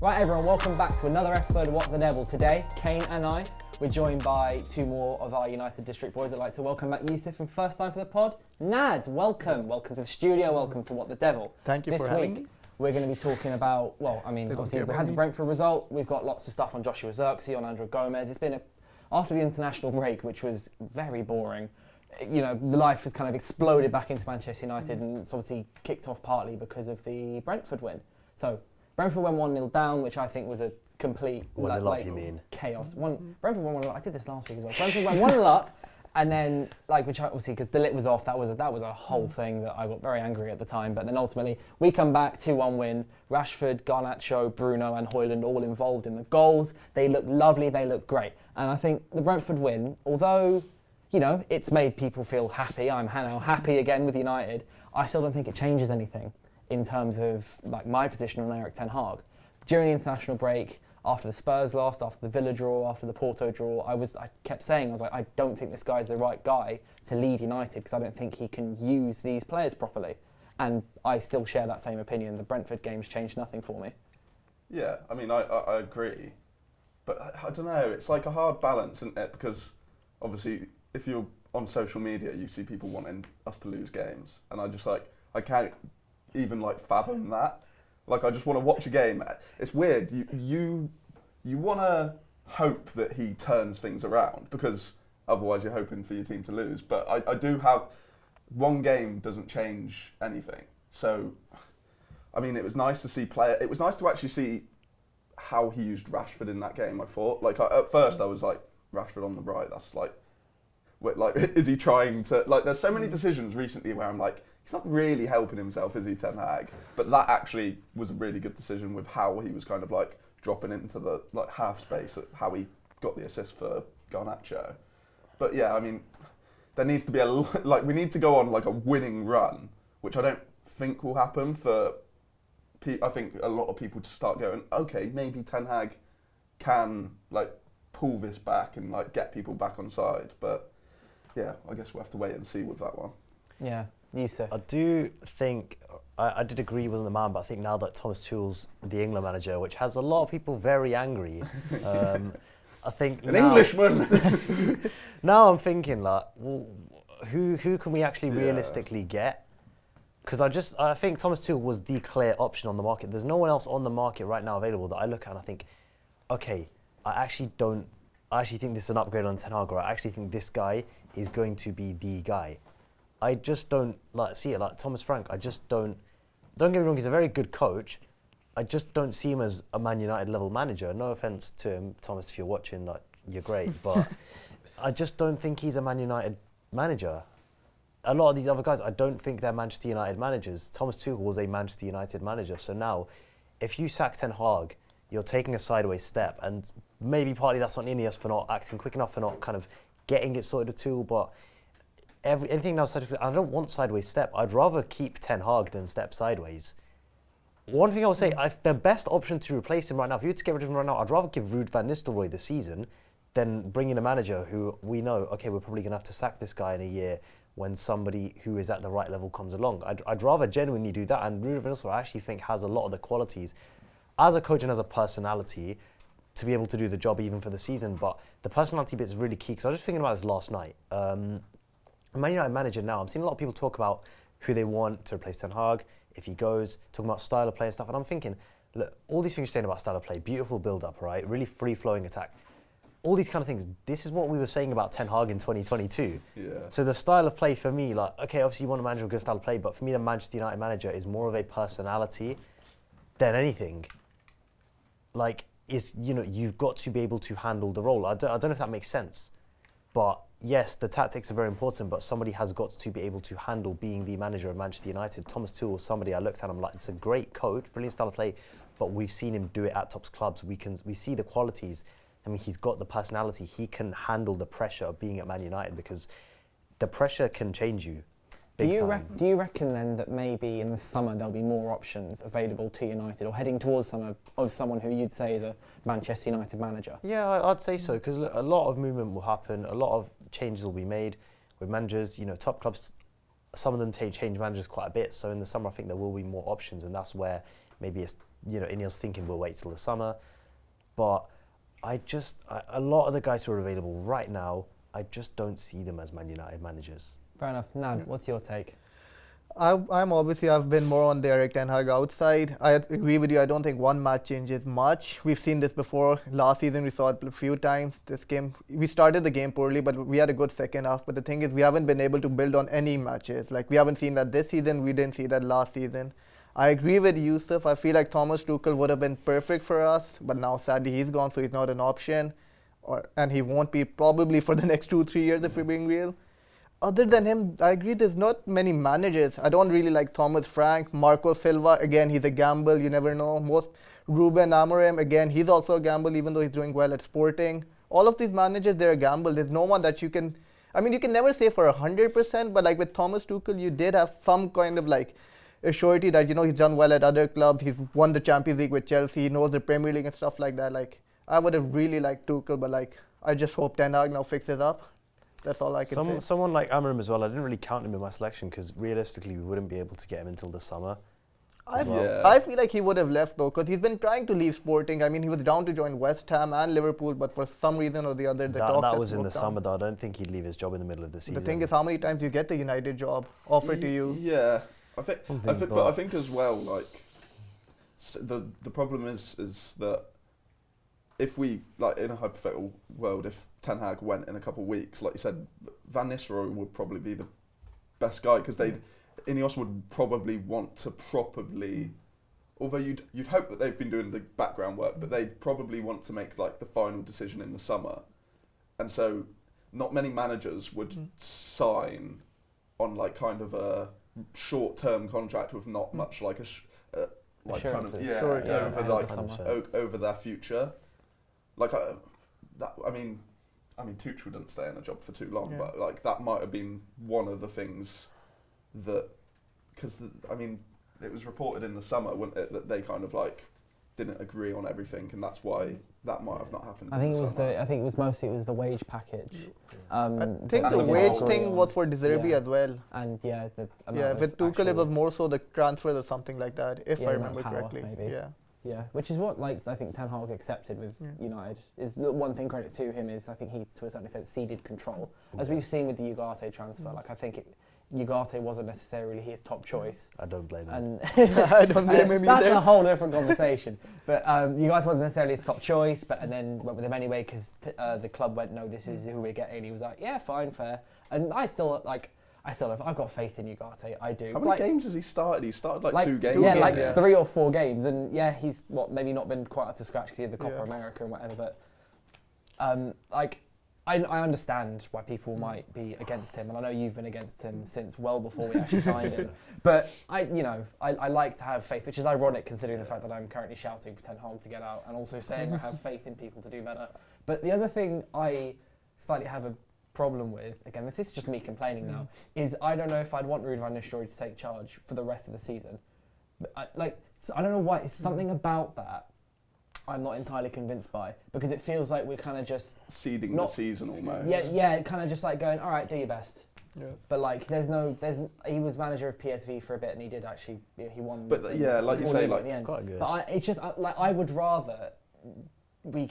Right everyone, welcome back to another episode of What the Devil. Today, Kane and I, we're joined by two more of our United District boys. I'd like to welcome back Yusuf, and first time for the pod, Nad. Welcome to the studio, welcome to What the Devil. Thank you for having me. This week, we're going to be talking about, obviously we had the Brentford result, we've got lots of stuff on Joshua Zirkzee, on Andrew Gomes. It's been, after the international break, which was very boring, you know, life has kind of exploded back into Manchester United, and it's obviously kicked off partly because of the Brentford win. So, Brentford went 1-0 down, which I think was a complete chaos. Brentford won 1-0 up. I did this last week as well. Brentford went 1-0 up, and then, which obviously, because the lit was off, that was a whole thing that I got very angry at the time. But then ultimately, we come back, 2-1 win. Rashford, Garnacho, Bruno and Højlund all involved in the goals. They look lovely, they look great. And I think the Brentford win, although, you know, it's made people feel happy, I'm now happy again with United, I still don't think it changes anything in terms of my position on Erik ten Hag. During the international break, after the Spurs loss, after the Villa draw, after the Porto draw, I kept saying, I don't think this guy's the right guy to lead United because I don't think he can use these players properly. And I still share that same opinion. The Brentford game's changed nothing for me. Yeah, I mean, I agree. But I don't know, it's like a hard balance, isn't it? Because obviously, if you're on social media, you see people wanting us to lose games. And I can't even fathom that. I just want to watch a game. It's weird. You want to hope that he turns things around because otherwise you're hoping for your team to lose. But I do have one game doesn't change anything. So, I mean, it was nice to see it was nice to actually see how he used Rashford in that game. I thought at first I was like, Rashford on the right. That's is he trying to There's so many decisions recently where I'm like, he's not really helping himself, is he, Ten Hag? But that actually was a really good decision with how he was kind of dropping into the half space, how he got the assist for Garnacho. But yeah, I mean, there needs to be we need to go on a winning run, which I don't think will happen for. I think a lot of people to start going, okay, maybe Ten Hag can pull this back and get people back on side. But yeah, I guess we'll have to wait and see with that one. Yeah. Yusuf. I do think, I did agree he wasn't the man, but I think now that Thomas Tuchel's the England manager, which has a lot of people very angry, I think Englishman! Now I'm thinking, who can we actually realistically get? Because I think Thomas Tuchel was the clear option on the market. There's no one else on the market right now available that I look at and I think, okay, I actually think this is an upgrade on Ten Hag, or I actually think this guy is going to be the guy. I just don't see it like Thomas Frank. I just don't get me wrong, he's a very good coach. I just don't see him as a Man United level manager. No offense to him, Thomas, if you're watching, you're great, but I just don't think he's a Man United manager. A lot of these other guys, I don't think they're Manchester United managers. Thomas Tuchel was a Manchester United manager. So now, if you sack Ten Hag, you're taking a sideways step, and maybe partly that's on Ineos for not acting quick enough, for not kind of getting it sorted with Tuchel, but anything now, I don't want sideways step. I'd rather keep Ten Hag than step sideways. One thing I would say, the best option to replace him right now, if you were to get rid of him right now, I'd rather give Ruud van Nistelrooy the season than bring in a manager who we know, okay, we're probably going to have to sack this guy in a year when somebody who is at the right level comes along. I'd rather genuinely do that, and Ruud van Nistelrooy I actually think has a lot of the qualities as a coach and as a personality to be able to do the job even for the season. But the personality bit is really key, because I was just thinking about this last night. Man United manager now, I'm seeing a lot of people talk about who they want to replace Ten Hag, if he goes, talking about style of play and stuff, and I'm thinking, look, all these things you're saying about style of play, beautiful build-up, right, really free-flowing attack, all these kind of things, this is what we were saying about Ten Hag in 2022. Yeah. So the style of play for me, okay, obviously you want a manager with a good style of play, but for me the Manchester United manager is more of a personality than anything. You've got to be able to handle the role. I don't know if that makes sense, but yes, the tactics are very important, but somebody has got to be able to handle being the manager of Manchester United. Thomas Tuchel was somebody I looked at and I'm like, it's a great coach, brilliant style of play, but we've seen him do it at top clubs. We see the qualities. I mean, he's got the personality. He can handle the pressure of being at Man United, because the pressure can change you. Do you reckon then that maybe in the summer there'll be more options available to United, or heading towards summer, of someone who you'd say is a Manchester United manager? Yeah, I'd say so, because a lot of movement will happen, a lot of changes will be made with managers. Top clubs, some of them change managers quite a bit, so in the summer I think there will be more options, and that's where maybe Ineos thinking we'll wait till the summer. But a lot of the guys who are available right now, I just don't see them as Man United managers. Fair enough. Nan, what's your take? I've been more on the Erik Ten Hag outside. I agree with you. I don't think one match changes much. We've seen this before. Last season we saw it a few times. This game, we started the game poorly, but we had a good second half. But the thing is, we haven't been able to build on any matches. Like, we haven't seen that this season. We didn't see that last season. I agree with Yusuf. I feel like Thomas Tuchel would have been perfect for us, but now sadly he's gone, so he's not an option, and he won't be probably for the next 2-3 years if we're being real. Other than him, I agree there's not many managers. I don't really like Thomas Frank, Marco Silva. Again, he's a gamble. You never know. Ruben Amorim, again, he's also a gamble, even though he's doing well at Sporting. All of these managers, they're a gamble. There's no one that you can never say for 100%, but like with Thomas Tuchel, you did have some kind of like a surety that, he's done well at other clubs. He's won the Champions League with Chelsea. He knows the Premier League and stuff like that. Like, I would have really liked Tuchel, but like, I just hope Ten Hag now fixes up. That's all I can say. Someone like Amorim as well, I didn't really count him in my selection because realistically we wouldn't be able to get him until the summer. I feel like he would have left though, because he's been trying to leave Sporting. I mean, he was down to join West Ham and Liverpool, but for some reason or the other, that was in the summer though. I don't think he'd leave his job in the middle of the season. The thing is, how many times you get the United job offered to you? Yeah, I think as well, like, the problem is that if we, like, in a hypothetical world, if Ten Hag went in a couple of weeks, like you said, Van Nistelrooy would probably be the best guy, because Ineos would probably want to properly, although you'd hope that they've been doing the background work, but they'd probably want to make like the final decision in the summer, and so not many managers would sign on like kind of a short-term contract with not much like over their future. Like Tuchel didn't stay in a job for too long, but like that might have been one of the things that, because it was reported in the summer that they kind of like didn't agree on everything, and that's why that might have not happened. I think it was mostly the wage package. I think the wage thing was for Zirkzee as well. And with Tuchel it was more so the transfer or something like that, if I remember correctly. Maybe. Yeah, which is what I think Ten Hag accepted with United. Is the one thing credit to him is I think he to a certain extent ceded control, as we've seen with the Ugarte transfer. Like I think Ugarte wasn't necessarily his top choice. I don't blame him. And I don't blame him either. That's a whole different conversation. But Ugarte wasn't necessarily his top choice, and then went with him anyway because the club went, no, this is who we're getting. He was like, yeah, fine, fair. And I've got faith in Ugarte. I do. How many games has he started? He started like 2 games. Yeah, 3 or 4 games, and he's maybe not been quite up to scratch because he had the Copa America and whatever. But I understand why people might be against him, and I know you've been against him since well before we actually signed him. But I like to have faith, which is ironic considering the fact that I'm currently shouting for Ten Hag to get out, and also saying I have faith in people to do better. But the other thing I slightly have a problem with, again, this is just me complaining now, is I don't know if I'd want Ruud van Nistelrooy to take charge for the rest of the season. But I don't know why, it's something about that I'm not entirely convinced by, because it feels like we're kind of just seeding the season almost. Yeah, kind of just like going, all right, do your best. Yeah. But like, he was manager of PSV for a bit, and he did actually, he won. But like you say, like, quite good. But it's just I would rather we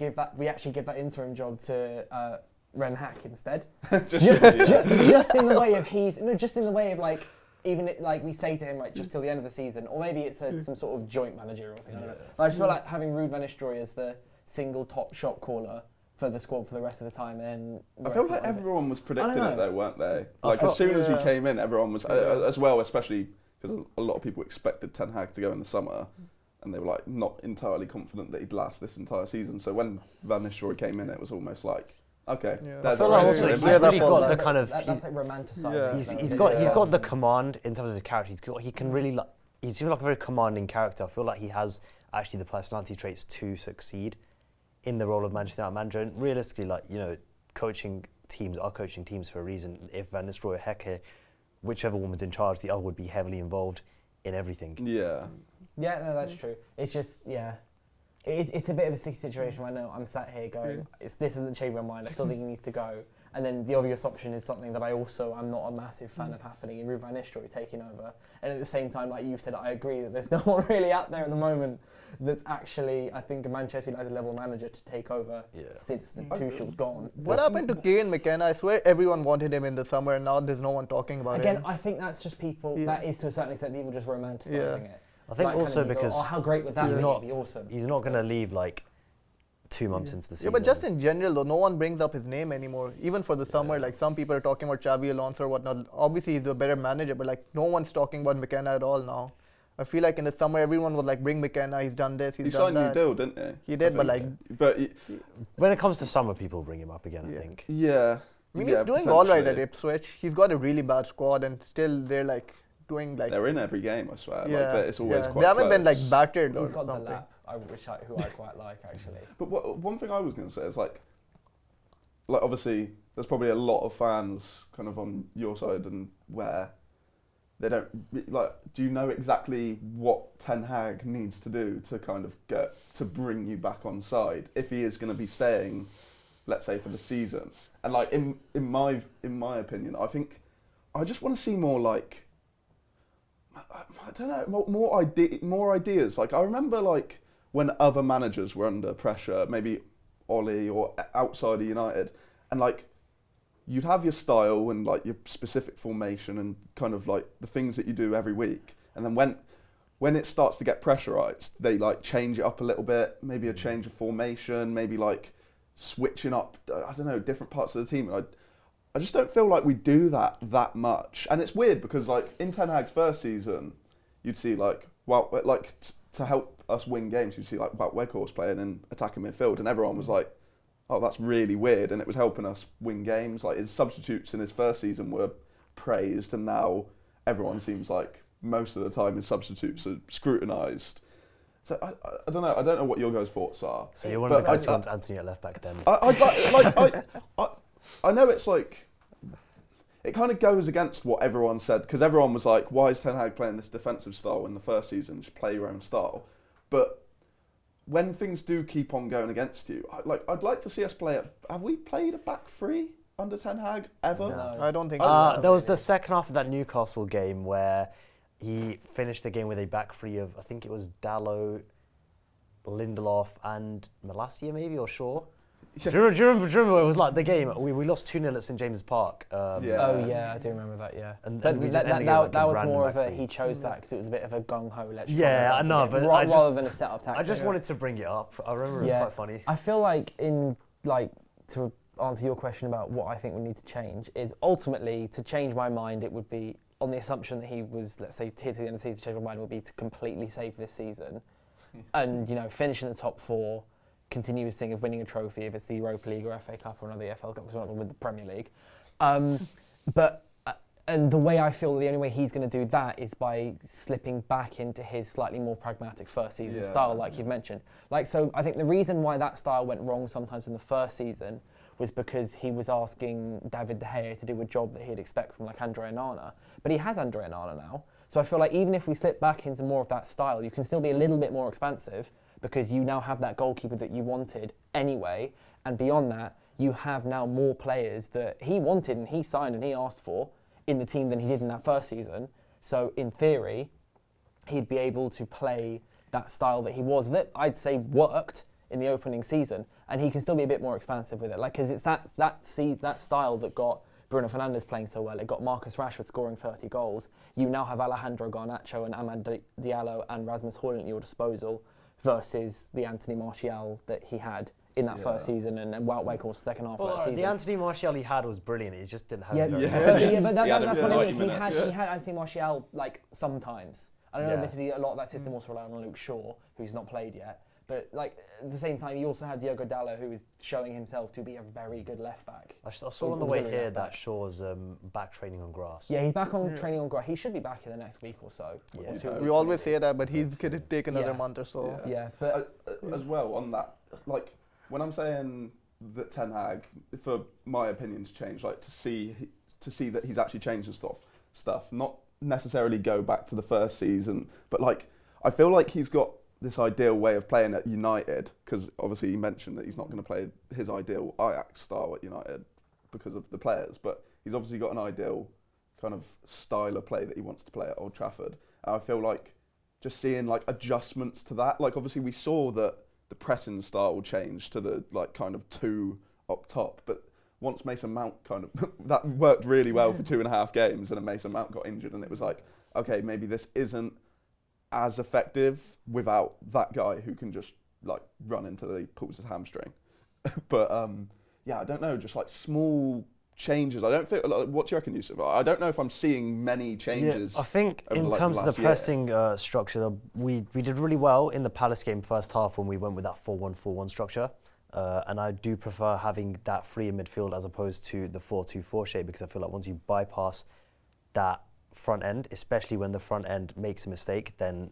actually give that interim job to Ren Hack instead. just in the way of like, even like we say to him like just till the end of the season, or maybe it's some sort of joint managerial thing. I don't know. But I just feel like having Ruud van Nistelrooy as the single top shot caller for the squad for the rest of the time. And I feel like everyone was predicting it though, weren't they? Like as soon as he came in, everyone was as well, especially because a lot of people expected Ten Hag to go in the summer, and they were like not entirely confident that he'd last this entire season. So when Van Nistelrooy came in, it was almost like, okay. I feel like also he's really got the kind of that's like romanticising. He's got the command in terms of his character. He can really he seems like a very commanding character. I feel like he has actually the personality traits to succeed in the role of Manchester United manager. And realistically, coaching teams are coaching teams for a reason. If Van Nistelrooy or Hecke, whichever woman's in charge, the other would be heavily involved in everything. Yeah. Yeah, no, that's true. It's just, it's a bit of a sticky situation where I know I'm sat here going, this isn't changing my mind, I still think he needs to go. And then the obvious option is something that I also am not a massive fan of happening in Ruud van Nistelrooy taking over. And at the same time, like you said, I agree that there's no one really out there at the moment that's actually, I think, a Manchester United level manager to take over since Tuchel's gone. What happened to Kieran McKenna? I swear everyone wanted him in the summer, and now there's no one talking about him. Again, I think that's just people, that is to a certain extent people just romanticising it. I think also because how great would that be? It'd be awesome. He's not going to leave like 2 months into the season. Yeah, but just in general though, no one brings up his name anymore. Even for the summer, like some people are talking about Xabi Alonso or whatnot. Obviously he's a better manager, but like no one's talking about McKenna at all now. I feel like in the summer everyone was like, bring McKenna, he's done this, he's done that. He signed a new deal, didn't he? He did, but like... when it comes to summer, people bring him up again, I think. Yeah. I mean, he's doing all right at Ipswich. He's got a really bad squad and still they're like doing like... They're in every game, I swear. Yeah. Like, it's always quite They haven't close. been like battered or He's got something. the lap, who I quite like actually. But one thing I was going to say is like obviously there's probably a lot of fans kind of on your side and where they don't like. Do you know exactly what Ten Hag needs to do to kind of get to bring you back on side if he is going to be staying, let's say, for the season? And like in my opinion, I think I just want to see more like I don't know more ideas. Like I remember like when other managers were under pressure, maybe Ollie or outside of United, and like you'd have your style and like your specific formation and kind of like the things that you do every week, and then when it starts to get pressurized, they like change it up a little bit, maybe a change of formation, maybe like switching up, I don't know, different parts of the team. I just don't feel like we do that much, and it's weird because like in Ten Hag's first season, you'd see like to help us win games, you'd see like Weghorst playing in attacking midfield, and everyone was like, oh, that's really weird, and it was helping us win games. Like his substitutes in his first season were praised, and now everyone seems like most of the time his substitutes are scrutinised. So I don't know. I don't know what your guys' thoughts are. So you're one of the guys who wants Anthony at left back then. I know it's like it kind of goes against what everyone said, because everyone was like, why is Ten Hag playing this defensive style in the first season? Just play your own style. But when things do keep on going against you, I'd like to see us play it. Have we played a back three under Ten Hag ever? No. I don't think there was the second half of that Newcastle game where he finished the game with a back three of, I think it was Dalot, Lindelof and Malacia maybe, or Shaw. Do you remember it was like the game, we lost 2-0 at St James's Park. Oh yeah, I do remember that, yeah. And but we just ended like that was random more of a, back he chose that because it was a bit of a gung-ho, let's yeah, I know, but rather than a set-up tactic. I just wanted to bring it up. I remember it was quite funny. I feel like to answer your question about what I think we need to change is ultimately, to change my mind, it would be on the assumption that he was, let's say, here to the end of the season, to change my mind would be to completely save this season and, finish in the top four, continue his thing of winning a trophy, if it's the Europa League or FA Cup or another EFL Cup, because we're not with the Premier League. And the way I feel the only way he's going to do that is by slipping back into his slightly more pragmatic first season style, like you've mentioned. So I think the reason why that style went wrong sometimes in the first season was because he was asking David De Gea to do a job that he'd expect from like Andre Onana. But he has Andre Onana now. So I feel like even if we slip back into more of that style, you can still be a little bit more expansive because you now have that goalkeeper that you wanted anyway. And beyond that, you have now more players that he wanted and he signed and he asked for in the team than he did in that first season. So in theory, he'd be able to play that style that he was, that I'd say worked in the opening season, and he can still be a bit more expansive with it. Like, because it's that style that got Bruno Fernandes playing so well. It got Marcus Rashford scoring 30 goals. You now have Alejandro Garnacho and Amad Diallo and Rasmus Højlund at your disposal versus the Anthony Martial that he had in that first season and Wout Weghorst's second half of that season. The Anthony Martial he had was brilliant. He just didn't have but that's what I mean. He had Anthony Martial like sometimes. I don't know, admittedly, a lot of that system also relied on Luke Shaw, who's not played yet. But like at the same time, you also had Diogo Dalot, who is showing himself to be a very good left back. I saw on the way here that Shaw's back training on grass. Yeah, he's back on training on grass. He should be back in the next week or so. Yeah. Or 2 weeks we always say that, but he's going to take another month or so. Yeah, but as well on that, like when I'm saying that Ten Hag, for my opinion to change, like to see that he's actually changing stuff, not necessarily go back to the first season, but like I feel like he's got this ideal way of playing at United, because obviously he mentioned that he's not going to play his ideal Ajax style at United because of the players, but he's obviously got an ideal kind of style of play that he wants to play at Old Trafford. And I feel like just seeing like adjustments to that. Like obviously we saw that the pressing style changed to the like kind of 2 up top, but once Mason Mount kind of that worked really well for 2.5 games, and then Mason Mount got injured, and it was like, okay, maybe this isn't as effective without that guy who can just like run until he pulls his hamstring. But yeah, I don't know, just like small changes. I don't think. What do you reckon, Yusuf? I don't know if I'm seeing many changes. Yeah, I think in terms of the pressing structure, we did really well in the Palace game first half when we went with that 4-1-4-1 structure. And I do prefer having that free in midfield as opposed to the 4-2-4 shape, because I feel like once you bypass that front end, especially when the front end makes a mistake, then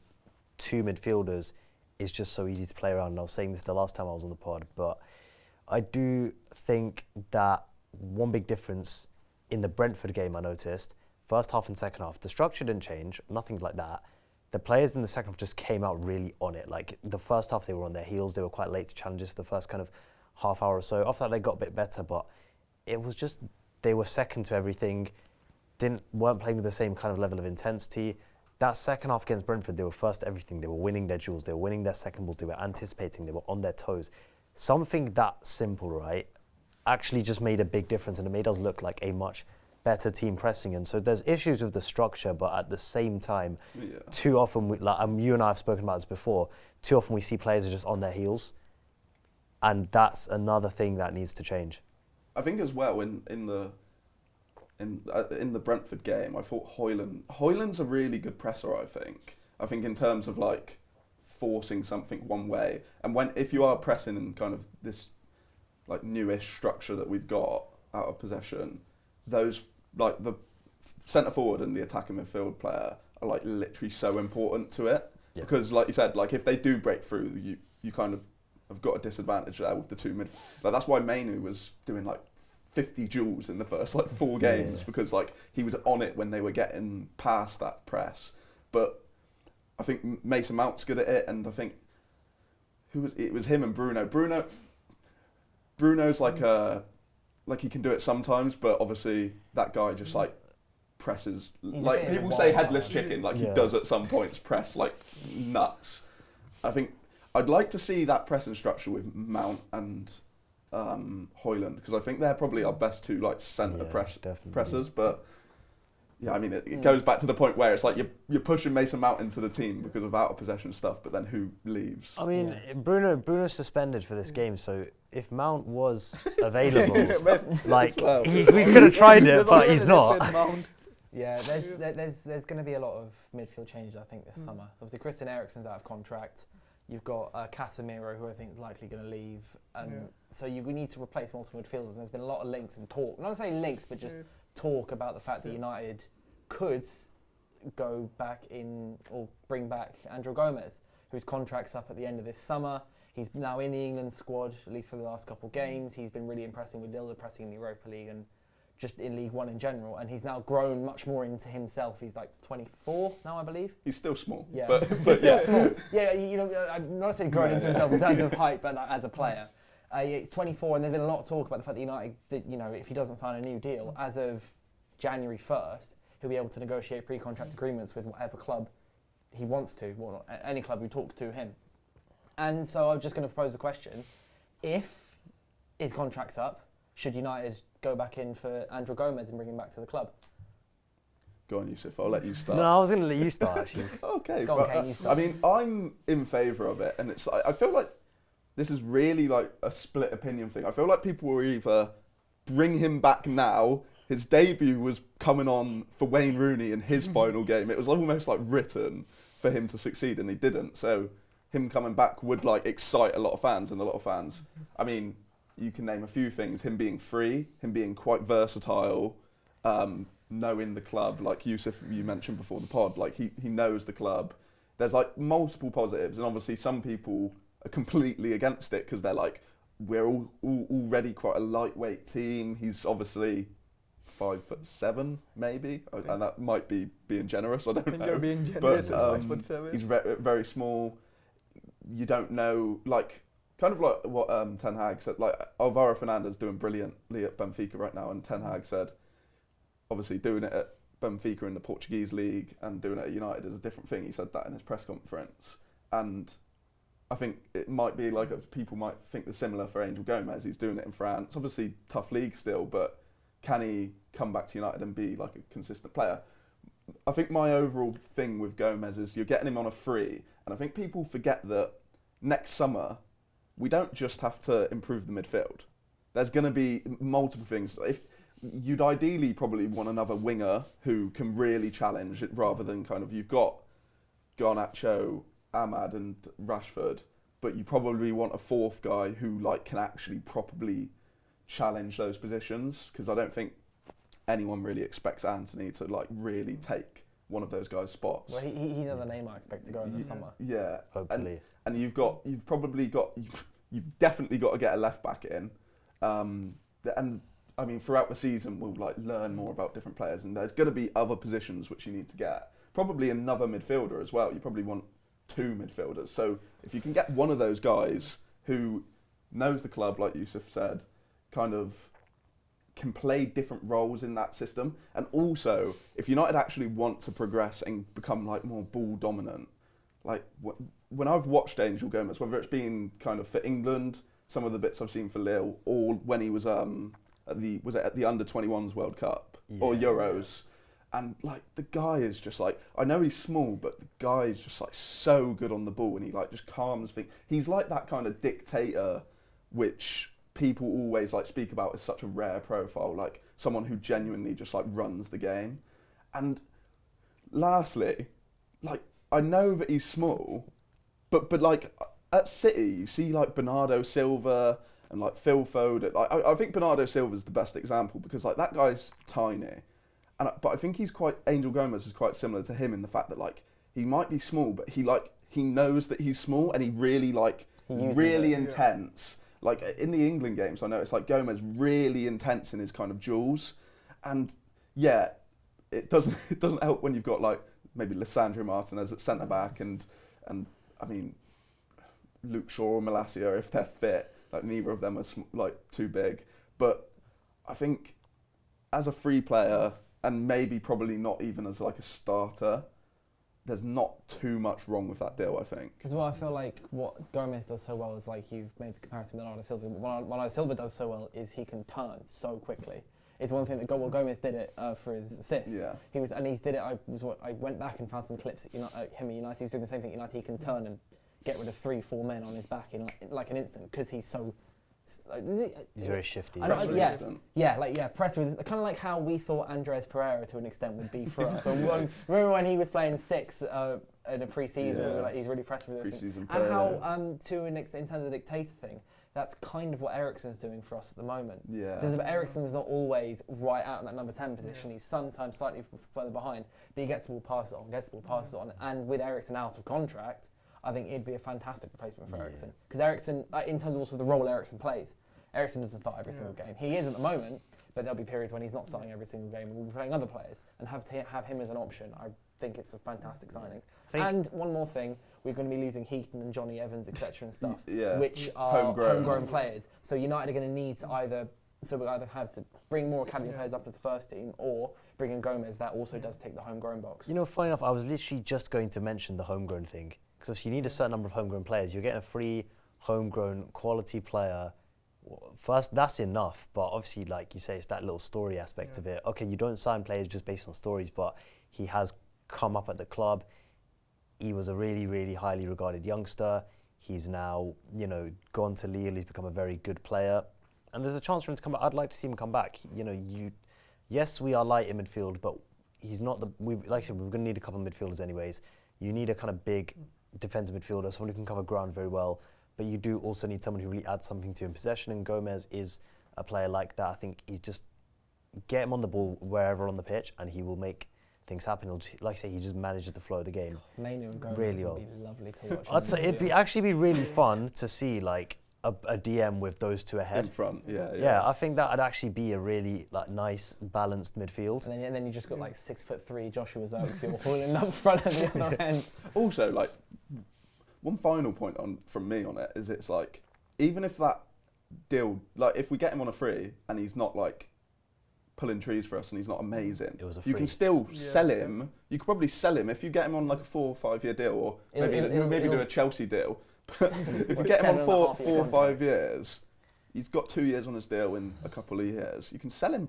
2 midfielders is just so easy to play around. And I was saying this the last time I was on the pod, but I do think that one big difference in the Brentford game I noticed, first half and second half, the structure didn't change, nothing like that. The players in the second half just came out really on it. Like the first half they were on their heels, they were quite late to challenges the first kind of half hour or so. After that they got a bit better, but it was just, they were second to everything, weren't playing with the same kind of level of intensity. That second half against Brentford, they were first to everything. They were winning their duels, they were winning their second balls, they were anticipating, they were on their toes. Something that simple, right, actually just made a big difference, and it made us look like a much better team pressing. And so there's issues with the structure, but at the same time, too often, you and I have spoken about this before, too often we see players are just on their heels, and that's another thing that needs to change. I think as well in the Brentford game, I thought Højlund's a really good presser. I think in terms of like forcing something one way, and if you are pressing in kind of this like newish structure that we've got out of possession, those like the centre forward and the attacking midfield player are like literally so important to it, because like you said, like if they do break through, you kind of have got a disadvantage there with the 2 mid. Like that's why Mainu was doing like 50 duels in the first like 4 games, because like he was on it when they were getting past that press. But I think Mason Mount's good at it, and I think it was him and Bruno. Bruno's like he can do it sometimes, but obviously that guy just like presses, like people say headless chicken, like he does at some points press like nuts. I think I'd like to see that pressing structure with Mount and Højlund, because I think they're probably our best 2 like centre pressers. But yeah, I mean it goes back to the point where it's like you're pushing Mason Mount into the team because of out of possession stuff, but then who leaves? I mean, Bruno's suspended for this game, so if Mount was available, we could have tried it, but he's not. Yeah, there's going to be a lot of midfield changes, I think, this summer. So obviously Christian Eriksen's out of contract. You've got Casemiro, who I think is likely going to leave. So we need to replace multiple midfielders. And there's been a lot of links and talk. Not necessarily links, but just talk about the fact that United could go back in or bring back Andrew Gomes, whose contract's up at the end of this summer. He's now in the England squad, at least for the last couple of games. He's been really impressing with Lille, pressing in the Europa League and just in League One in general. And he's now grown much more into himself. He's like 24 now, I believe. He's still small. Yeah, but he's still small. Yeah, I'm not saying grown into himself in terms of height, but like, as a player. He's 24, and there's been a lot of talk about the fact that United, if he doesn't sign a new deal, as of January 1st, he'll be able to negotiate pre-contract agreements with whatever club he wants to, well, not any club who talks to him. And so I'm just going to propose a question. If his contract's up, should United go back in for Andrew Gomes and bring him back to the club? Go on, Yusuf, I'll let you start. No, I was going to let you start, actually. Okay. Go on, Kane, you start. I mean, I'm in favour of it, and I feel like this is really like a split opinion thing. I feel like people will either bring him back now. His debut was coming on for Wayne Rooney in his final game. It was almost like written for him to succeed, and he didn't. So him coming back would like excite a lot of fans, and a lot of fans, I mean, you can name a few things. Him being free, him being quite versatile, knowing the club, like Yusuf, you mentioned before the pod, like he knows the club. There's like multiple positives, and obviously some people are completely against it because they're like, we're already quite a lightweight team. He's obviously 5'7", maybe, and that might be being generous. I don't know. You're being generous, but 5'7". he's very small. You don't know, like, kind of like what Ten Hag said. Like Alvaro Fernandez doing brilliantly at Benfica right now, and Ten Hag said, obviously doing it at Benfica in the Portuguese league and doing it at United is a different thing. He said that in his press conference, and I think it might be like people might think the similar for Angel Gomes. He's doing it in France, obviously tough league still, but can he come back to United and be like a consistent player? I think my overall thing with Gomes is you're getting him on a free, and I think people forget that next summer we don't just have to improve the midfield. There's going to be multiple things. If you'd ideally probably want another winger who can really challenge it, rather than kind of you've got Garnacho, Ahmad and Rashford, but you probably want a fourth guy who like can actually properly challenge those positions, because I don't think anyone really expects Anthony to like really take one of those guys' spots. Well, he's another name I expect to go in the summer. Yeah, Hopefully. And you've definitely got to get a left back in, and I mean throughout the season we'll like learn more about different players, and there's going to be other positions which you need to get. Probably another midfielder as well. You probably want 2 midfielders. So if you can get one of those guys who knows the club, like Yusuf said, kind of can play different roles in that system, and also if United actually want to progress and become like more ball dominant, like when I've watched Angel Gomes, whether it's been kind of for England, some of the bits I've seen for Lille, or when he was at the under-21s World Cup or Euros. And like the guy is just like, I know he's small, but the guy is just like so good on the ball, and he like just calms things. He's like that kind of dictator, which people always like speak about as such a rare profile, like someone who genuinely just like runs the game. And lastly, like I know that he's small, but like at City you see like Bernardo Silva and like Phil Foden. I think Bernardo Silva's the best example, because like that guy's tiny. But I think Angel Gomes is quite similar to him in the fact that like he might be small, but he knows that he's small, and he really really intense. Like in the England games, I know it's like Gomes really intense in his kind of duels, and yeah, it doesn't help when you've got like maybe Lissandro Martinez at centre back, and I mean Luke Shaw or Malacia, if they're fit, like neither of them are like too big. But I think as a free player, and maybe probably not even as like a starter, there's not too much wrong with that deal, I think. Because I feel like what Gomes does so well is like you've made the comparison with Bernardo Silva. What Bernardo Silva does so well is he can turn so quickly. It's one thing that Gomes did it for his assists. Yeah. He's did it. I went back and found some clips at him at United. He was doing the same thing at United. He can turn and get rid of 3-4 men on his back in like an instant, because he's so. He's very shifty. Press resistant. Kind of like how we thought Andres Pereira to an extent would be for us. Remember when he was playing 6 in a pre-season? We were like, he's really press resistant. And how to an extent, in terms of the dictator thing, that's kind of what Eriksen's doing for us at the moment. Yeah. So Eriksen's not always right out in that number 10 position. He's sometimes slightly further behind, but he gets the ball passes on, and with Eriksen out of contract, I think it'd be a fantastic replacement for Eriksen. Because Eriksen, in terms of also the role Eriksen plays, Eriksen doesn't start every single game. He is at the moment, but there'll be periods when he's not starting every single game, and we'll be playing other players, and have him as an option. I think it's a fantastic signing. And one more thing, we're going to be losing Heaton and Johnny Evans, etc. and stuff, which are homegrown players. So United are going to need to either have to bring more academy players up to the first team, or bring in Gomes. That also does take the homegrown box. You know, funny enough, I was literally just going to mention the homegrown thing. Because you need a certain number of homegrown players. You're getting a free homegrown quality player. First, that's enough. But obviously, like you say, it's that little story aspect of it. Okay, you don't sign players just based on stories, but he has come up at the club. He was a really, really highly regarded youngster. He's now, gone to Lille. He's become a very good player. And there's a chance for him to come back. I'd like to see him come back. Yes, we are light in midfield, but he's not like I said, we're going to need a couple of midfielders anyways. You need a kind of big defensive midfielder, someone who can cover ground very well, but you do also need someone who really adds something to him. Possession, and Gomes is a player like that. I think he's just get him on the ball wherever on the pitch, and he will make things happen. Like I say, he just manages the flow of the game. Mainu and Gomes really would be lovely to watch. I'd say it'd actually be really fun to see like a DM with those two ahead. In front, Yeah, I think that would actually be a really like nice, balanced midfield. And then you just got like 6'3" Joshua Zirkzee falling up front at the other end. Also, like one final point from me on it is it's like, even if that deal, like if we get him on a free and he's not like pulling trees for us and he's not amazing. It was a you can free. still sell him. You could probably sell him if you get him on like a 4 or 5 year deal, or maybe do a Chelsea deal. But if you get him on 4 or 5 years, he's got 2 years on his deal in a couple of years. You can sell him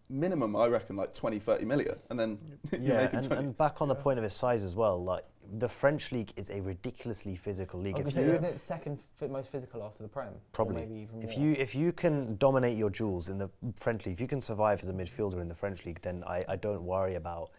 minimum, I reckon, like 20, 30 million, and then you make it 20. And back on the point of his size as well, like the French league is a ridiculously physical league. Isn't it second most physical after the Prem? Probably. Or maybe even more. If you can dominate your duels in the French league, if you can survive as a midfielder in the French league, then I don't worry about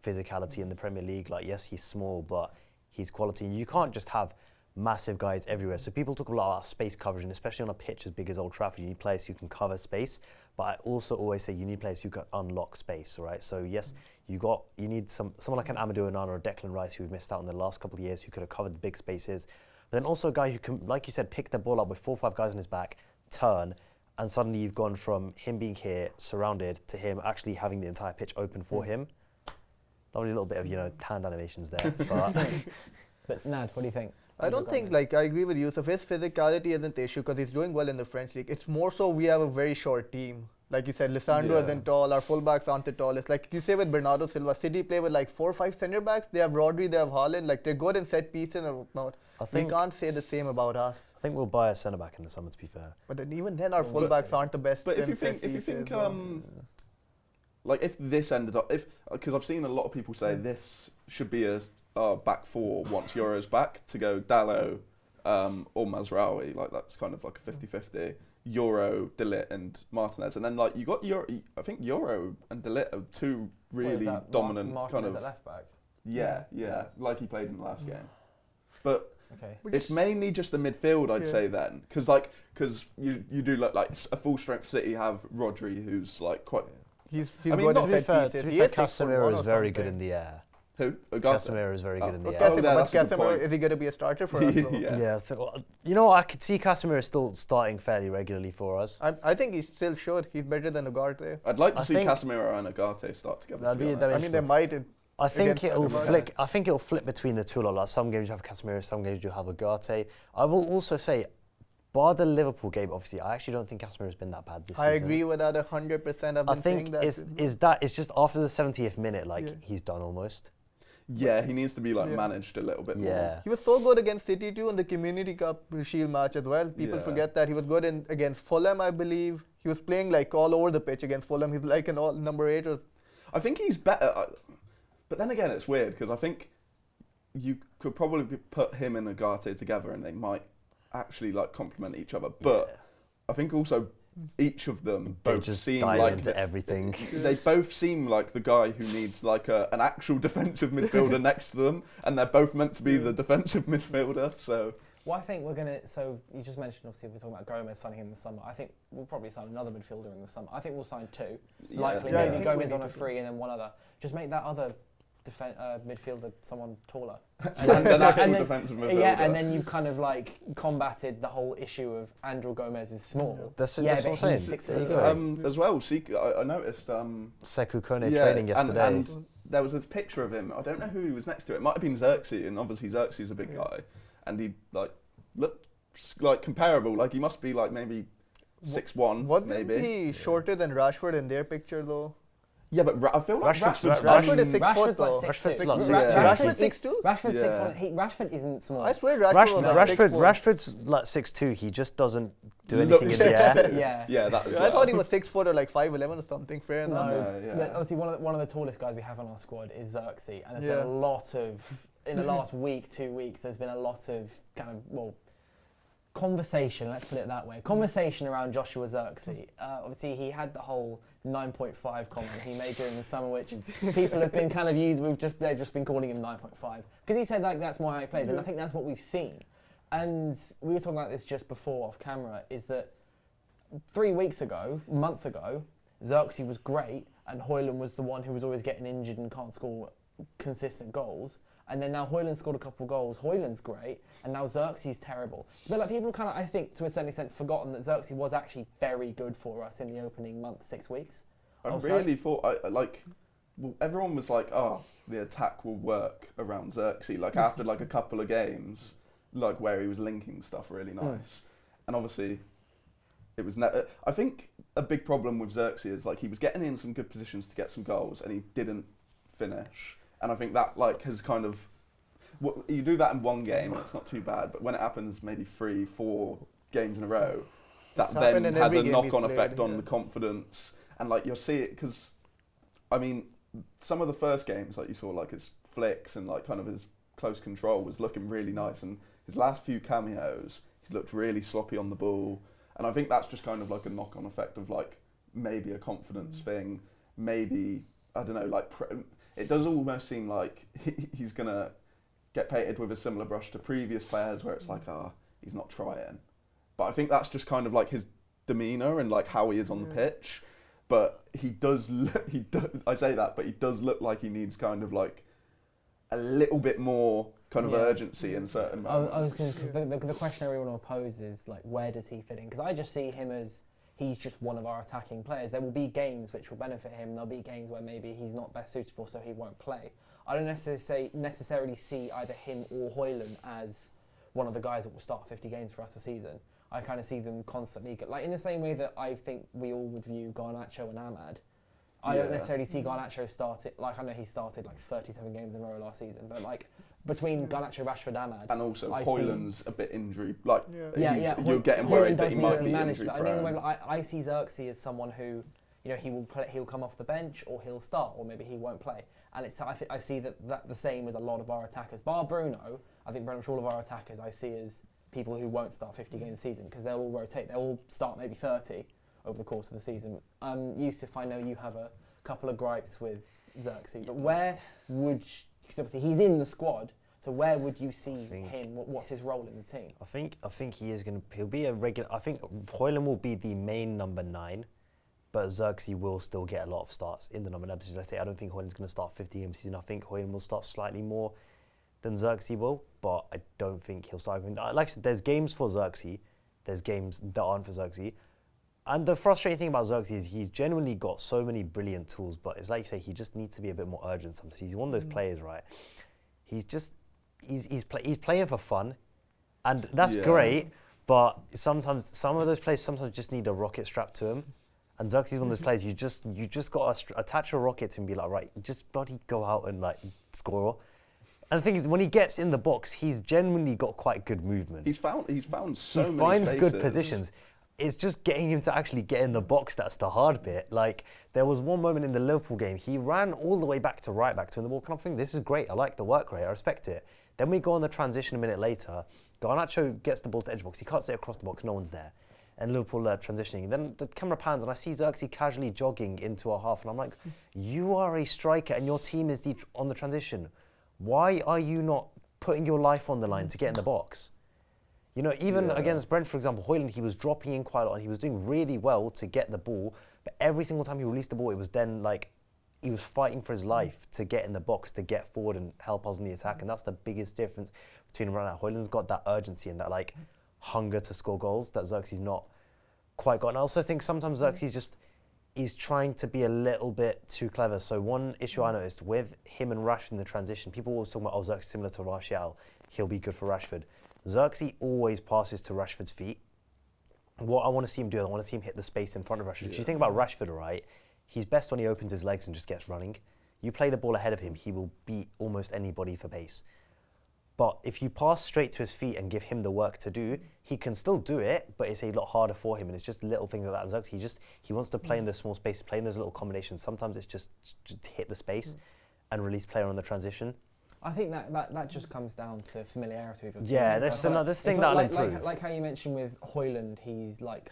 physicality in the Premier League. Like, yes, he's small, but he's quality. And you can't just have massive guys everywhere. So people talk a lot about space coverage, and especially on a pitch as big as Old Trafford, you need players who can cover space. But I also always say you need players who can unlock space, right? So yes, you need someone like an Amadou Onana or Declan Rice who missed out in the last couple of years, who could have covered the big spaces. But then also a guy who can, like you said, pick the ball up with 4 or 5 guys on his back, turn, and suddenly you've gone from him being here, surrounded, to him actually having the entire pitch open for him. Lovely little bit of, hand animations there. But Nad, what do you think? I don't think, I agree with Yusuf. His physicality isn't the issue because he's doing well in the French league. It's more so we have a very short team. Like you said, Lisandro isn't tall, our fullbacks aren't the tallest. Like you say with Bernardo Silva, City play with like 4 or 5 centre backs. They have Rodri, they have Haaland. Like they're good in set pieces and whatnot. We can't say the same about us. I think we'll buy a centre back in the summer, to be fair. But then even then, our fullbacks aren't the best. But if you think, like if this ended up, because I've seen a lot of people say this should be a back 4 once Euro's back, to go Dalot or Mazraoui, like that's kind of like a 50-50. Euro, De Ligt and Martinez, and then like you got I think Euro and De Ligt are 2 really dominant kind of at left back. Yeah, like he played in the last game. But it's mainly just the midfield, I'd say then, because you do look like a full strength City have Rodri, who's like quite. He's good in set pieces. To be fair, Casemiro is very good in the air. Who? Casemiro is very good in the air. But Casemiro, is he going to be a starter for us? Yeah. I could see Casemiro still starting fairly regularly for us. I think he still should. He's better than Ugarte. I'd like to see Casemiro and Ugarte start together. They might. I think it'll flick. I think it'll flip between the two a lot. Like some games you have Casemiro, some games you have Ugarte. I will also say, bar the Liverpool game, obviously, I actually don't think Casemiro's been that bad this season. I agree with that 100%. I think it's just after the 70th minute, he's done almost. Yeah, he needs to be managed a little bit more. He was so good against City too in the Community Cup Shield match as well. People forget that. He was good against Fulham, I believe. He was playing like all over the pitch against Fulham. He's like an number 8. I think he's better. But then again, it's weird because I think you could probably put him and Ugarte together and they might actually like complement each other. But I think also each of them both seem like everything. They both seem like the guy who needs like an actual defensive midfielder next to them, and they're both meant to be the defensive midfielder. So. Well, I think we're gonna. So you just mentioned, obviously, we're talking about Gomes signing in the summer. I think we'll probably sign another midfielder in the summer. I think we'll sign 2. Likely, maybe Gomes on a free and then one other. Just make that other midfielder someone taller. And an actual defensive midfielder. Yeah, and then you've kind of like combated the whole issue of Andrew Gomez is small. That's what I'm saying. 6 feet. As well, I noticed. Sekou Kone training yesterday. And there was a picture of him. I don't know who he was next to. It might have been Zirkzee, and obviously Zirkzee's a big guy, and he like looked like comparable. Like he must be like maybe 6'1", maybe. Wasn't he shorter than Rashford in their picture though? Yeah, but I feel like Rashford is 6 foot though. Rashford's like 6'2". Rashford's 6'1". Rashford isn't small. I swear Rashford's like 6'2". He just doesn't do anything in the air. Yeah, that is. I thought he was 6 foot or like 5'11" or something. Fair enough. Obviously, one of the tallest guys we have on our squad is Zirkzee, and there's been a lot of in the last week, 2 weeks. There's been a lot of kind of conversation, let's put it that way. Conversation around Joshua Zirkzee. Obviously, he had the whole 9.5 comment he made during the summer, which people have been kind of used. They've just been calling him 9.5 because he said like that's more how he plays, and I think that's what we've seen. And we were talking about this just before off camera. Is that 3 weeks ago, a month ago, Zirkzee was great, and Højlund was the one who was always getting injured and can't score consistent goals. And then now Højlund scored a couple of goals. Højlund's great, and now Zirkzee's terrible. It's a bit like people kind of, I think, to a certain extent, forgotten that Zirkzee was actually very good for us in the opening month, 6 weeks. I really thought, everyone was like, the attack will work around Zirkzee. Like after like a couple of games, like where he was linking stuff really nice. And obviously, It was I think a big problem with Zirkzee is like he was getting in some good positions to get some goals and he didn't finish. And I think that like has kind of you do that in one game, it's not too bad. But when it happens maybe 3-4 games in a row, that then has a knock-on effect on the confidence. And like you'll see it because, I mean, some of the first games like you saw like his flicks and like kind of his close control was looking really nice. And his last few cameos, he's looked really sloppy on the ball. And I think that's just kind of like a knock-on effect of like maybe a confidence thing, maybe, I don't know, like it does almost seem like he's going to get painted with a similar brush to previous players where it's like, he's not trying. But I think that's just kind of like his demeanour and like how he is on the pitch. But he does, I say that, but he does look like he needs kind of like a little bit more kind of urgency in certain moments. I was going to, because the question everyone will pose is like, where does he fit in? Because I just see him as he's just one of our attacking players. There will be games which will benefit him. There'll be games where maybe he's not best suited for, so he won't play. I don't necessarily see either him or Højlund as one of the guys that will start 50 games for us a season. I kind of see them constantly, like in the same way that I think we all would view Garnacho and Ahmad. I don't necessarily see Garnacho started, like I know he started like 37 games in a row last season, but like between Garnacho, Rashford, Ahmad. And also Højlund's a bit injury, like you're getting worried that he might be injury prone. I see Zirkzee as someone who, you know, he'll come off the bench or he'll start or maybe he won't play. And I see that the same as a lot of our attackers. Bar Bruno, I think pretty much all of our attackers I see as people who won't start 50 games a season because they'll all rotate. They'll all start maybe 30 over the course of the season. Yusuf, I know you have a couple of gripes with Zirkzee, but where would, because obviously he's in the squad, so where would you see him? What's his role in the team? I think he'll be a regular. I think Højlund will be the main number 9. But Zirkzee will still get a lot of starts in the number 9 position. I don't think Højlund's going to start 50 games a season. I think Højlund will start slightly more than Zirkzee will, but I don't think he'll start. Like I said, there's games for Zirkzee, there's games that aren't for Zirkzee. And the frustrating thing about Zirkzee is he's genuinely got so many brilliant tools, but it's like you say, he just needs to be a bit more urgent sometimes. He's one of those players, right? He's playing for fun, and that's great, but sometimes some of those players just need a rocket strapped to him. And Zirkzee's one of those players, you just got to attach a rocket to him and be like, right, just bloody go out and like score. And the thing is, when he gets in the box, he's genuinely got quite good movement. He's found so many spaces. He finds good positions. It's just getting him to actually get in the box that's the hard bit. Like, there was one moment in the Liverpool game, he ran all the way back to right back to win the ball. And I'm thinking, this is great, I like the work rate, I respect it. Then we go on the transition a minute later, Garnacho gets the ball to edge box, he can't stay across the box, no one's there. And Liverpool transitioning. Then the camera pans and I see Zirkzee casually jogging into our half and I'm like, you are a striker and your team is on the transition. Why are you not putting your life on the line to get in the box? You know, even against Brentford, for example, Højlund, he was dropping in quite a lot and he was doing really well to get the ball, but every single time he released the ball, it was then like, he was fighting for his life to get in the box, to get forward and help us in the attack, and that's the biggest difference between him right now. Højlund's got that urgency and that like hunger to score goals that Zirkzee's not quite got. And I also think sometimes Zirkzee's he's trying to be a little bit too clever. So one issue I noticed with him and Rashford in the transition, people always talk about, Zirkzee's similar to Martial, he'll be good for Rashford. Zirkzee always passes to Rashford's feet. What I want to see him do, I want to see him hit the space in front of Rashford. Because you think about Rashford, right? He's best when he opens his legs and just gets running. You play the ball ahead of him, he will beat almost anybody for pace. But if you pass straight to his feet and give him the work to do, he can still do it, but it's a lot harder for him. And it's just little things like that. Zirkzee, he wants to play in the small space, play in those little combinations. Sometimes it's just hit the space and release player on the transition. I think that just comes down to familiarity with the team. Yeah, that's another thing that'll improve. Like how you mentioned with Højlund, he's like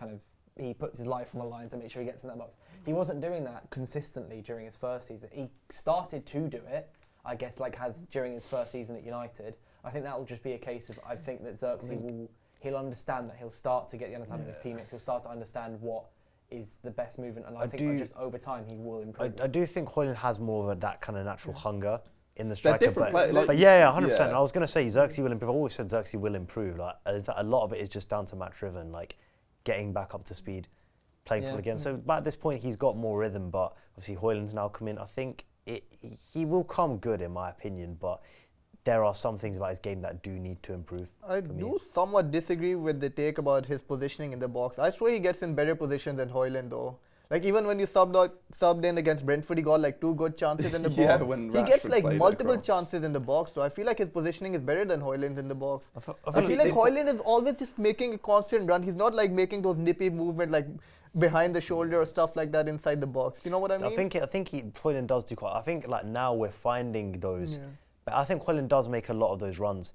he puts his life on the line to make sure he gets in that box. He wasn't doing that consistently during his first season. He started to do it, I guess, during his first season at United. I think that will just be a case of, I think that Zirkzee he'll understand that, he'll start to get the understanding of his teammates, he'll start to understand what is the best movement, and I think just over time he will improve. I do think Højlund has more of that kind of natural hunger in the striker. They're different players. But 100%. I was going to say Zirkzee will improve. I've always said Zirkzee will improve. Like, a lot of it is just down to match driven, like getting back up to speed, playing full again. So at this point he's got more rhythm, but obviously Højlund's now come in. I think he will come good in my opinion, but there are some things about his game that do need to improve. I do somewhat disagree with the take about his positioning in the box. I swear he gets in better position than Højlund though. Like even when you subbed in against Brentford, he got like 2 good chances in the Yeah, box. when He gets Rashford like played multiple across. chances in the box. So I feel like his positioning is better than Højlund's in the box. I I feel like Højlund is always just making a constant run. He's not like making those nippy movements like behind the shoulder or stuff like that inside the box. You know what I mean? I think Højlund does do quite. I think like now we're finding those. Yeah. But I think Højlund does make a lot of those runs.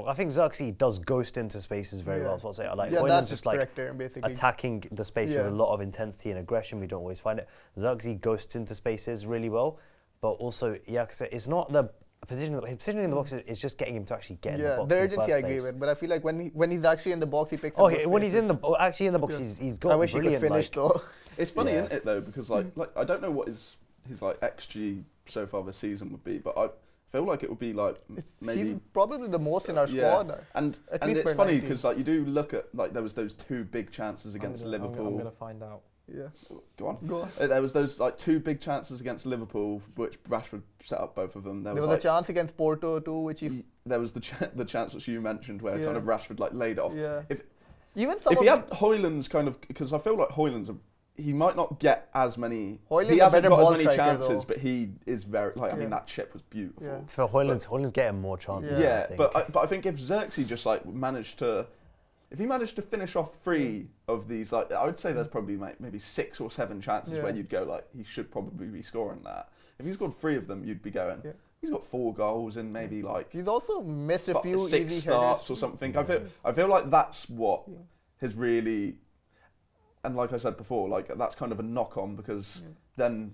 I think Zirkzee does ghost into spaces very well. So I'll say like yeah, Højlund's that's just his like character, basically. attacking the space with a lot of intensity and aggression. We don't always find it. Zirkzee ghosts into spaces really well, but also like I said, it's not the positioning in the box is just getting him to actually get in the box. The in urgency first I agree place. with, but I feel like when he's actually in the box, he picks up those When he's spaces. actually in the box, he's got I wish he brilliant. could finish though. It's funny, Yeah. isn't it, though? Because like I don't know what his like XG so far this season would be, but I feel like it would be like maybe He's probably the most in our squad. And At and least it's per funny 90. because like you do look at like there was those 2 big chances against Liverpool. I'm gonna find out. Yeah. Go on. Go on. There was those like 2 big chances against Liverpool, which Rashford set up both of them. There was a chance against Porto too, which he. There was the chance which you mentioned where kind of Rashford like laid it off. Yeah. If If he had Højlund's kind of, because I feel like Højlund's he might not get as many. Højlund's He a hasn't better got ball as many striker, chances, though. but he is very like. I mean, Yeah. that chip was beautiful. Yeah. So Højlund's getting more chances. Yeah, I think. but I think if Zirkzee just like managed to, if he managed to finish off 3 of these, like I would say there's probably maybe 6 or 7 chances where you'd go like he should probably be scoring that. If he scored 3 of them, you'd be going. Yeah. He's got 4 goals in maybe like He's also missed a few 6 easy starts headers. or something. I feel like that's what has really, and like I said before, like that's kind of a knock on because then